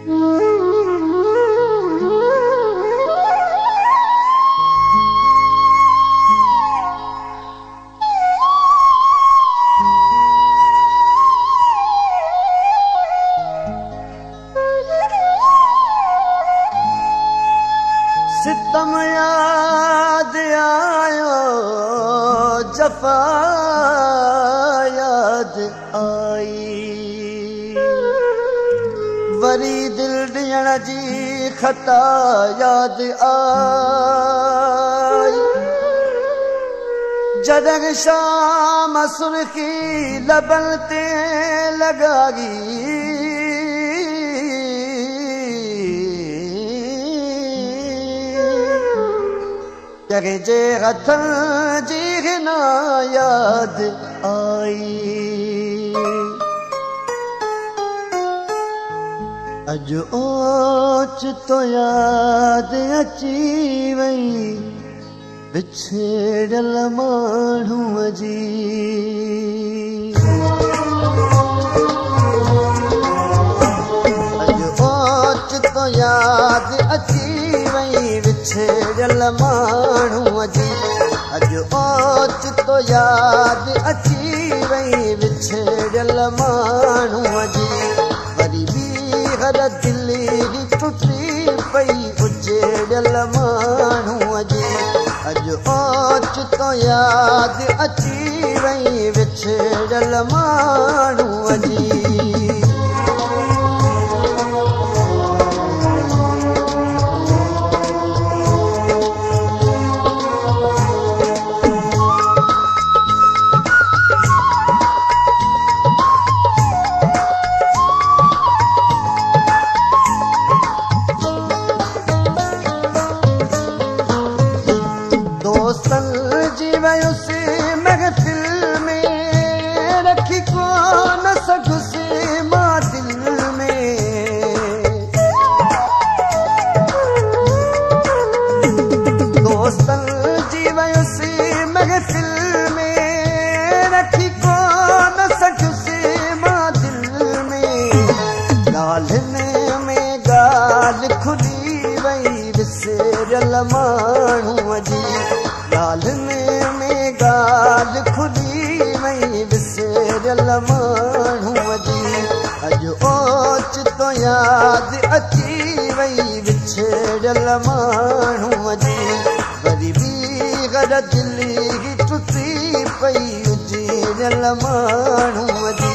सितम याद आयो जफा याद आई वरी दिल ॾियण जी खता याद आई जॾहिं शाम सुर्खी लबन ते लॻाई जे हथनि जी हिना याद आई अॼु ओचितो याद अची वई बिछड़ियल माण्हूअ जी अॼु ओचितो याद अची वई बिछड़ियल माण्हूअ जी अॼु ओचितो याद अची वई बिछड़ियल माण्हूअ जी वरी ॿीहर दिलि टुटी पई उजड़ियल माण्हूअ जी अॼु ओचितो याद अची वई बिछड़ियल माण्हूअ जी माण्हूअ जी ॻाल्हि में ॻाल्हि खुली वई विसरियल माण्हूअ जी अॼु ओचितो याद अची वई विछड़ियल माण्हूअ जी वरी ॿीहर दिलि टुटी पई उजड़ियल माण्हूअ जी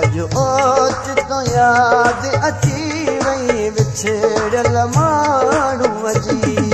अॼु ओचितो याद अची वई विछड़ियल माण्हूअ जी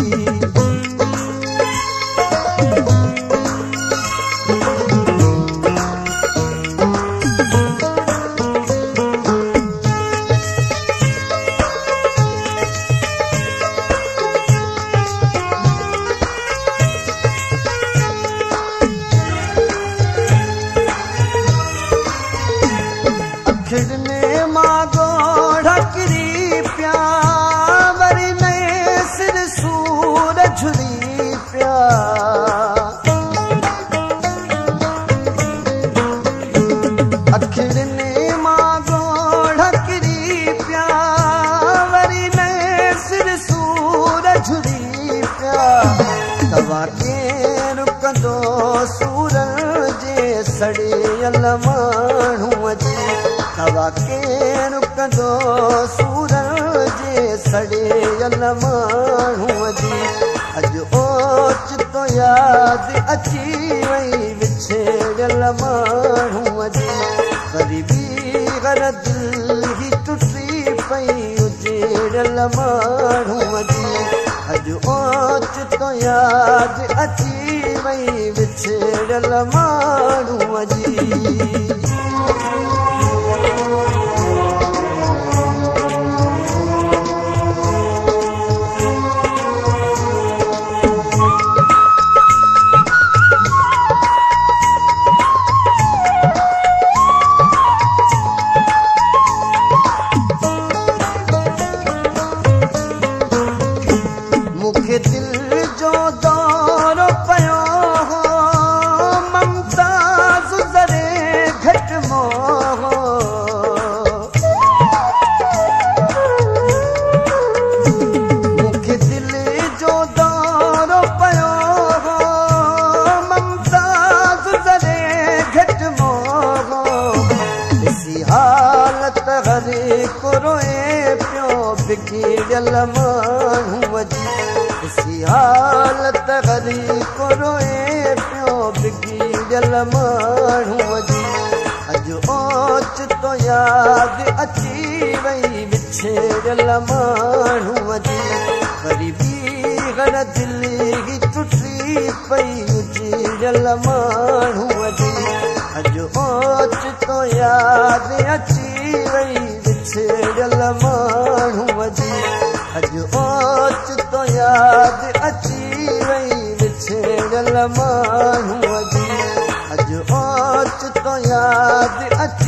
सड़ियल माण्हूअ जी तव्हां केरु रुकंदो सूरज जे सड़ियल माण्हूअ जी अॼु ओचितो याद अची वई विछड़ियल माण्हूअ जी वरी ॿीहर दिलि टुटी पई उजड़ियल माण्हूअ जी अॼु ओचितो याद अची वई विछड़ियल माण्हूअ जी मूंखे दिल जो दौरो पियो हो ममताज़ ज़रे रोए पियो बिगड़ियल माण्हूअ जी ॾिसी हालत ग़रीब रोए पियो बिगड़ियल माण्हूअ जी अॼु ओचितो यादि अची वई विछड़ियल माण्हूअ जी ग़रीबी घर दिली टुटी पई उजड़ियल माण्हूअ जी अॼु ओचितो यादि अची वई विछड़ियल माण्हूअ जी अॼु ओचितो यादि अची वई विछड़ियल माण्हूअ जी अॼु ओचितो यादि अची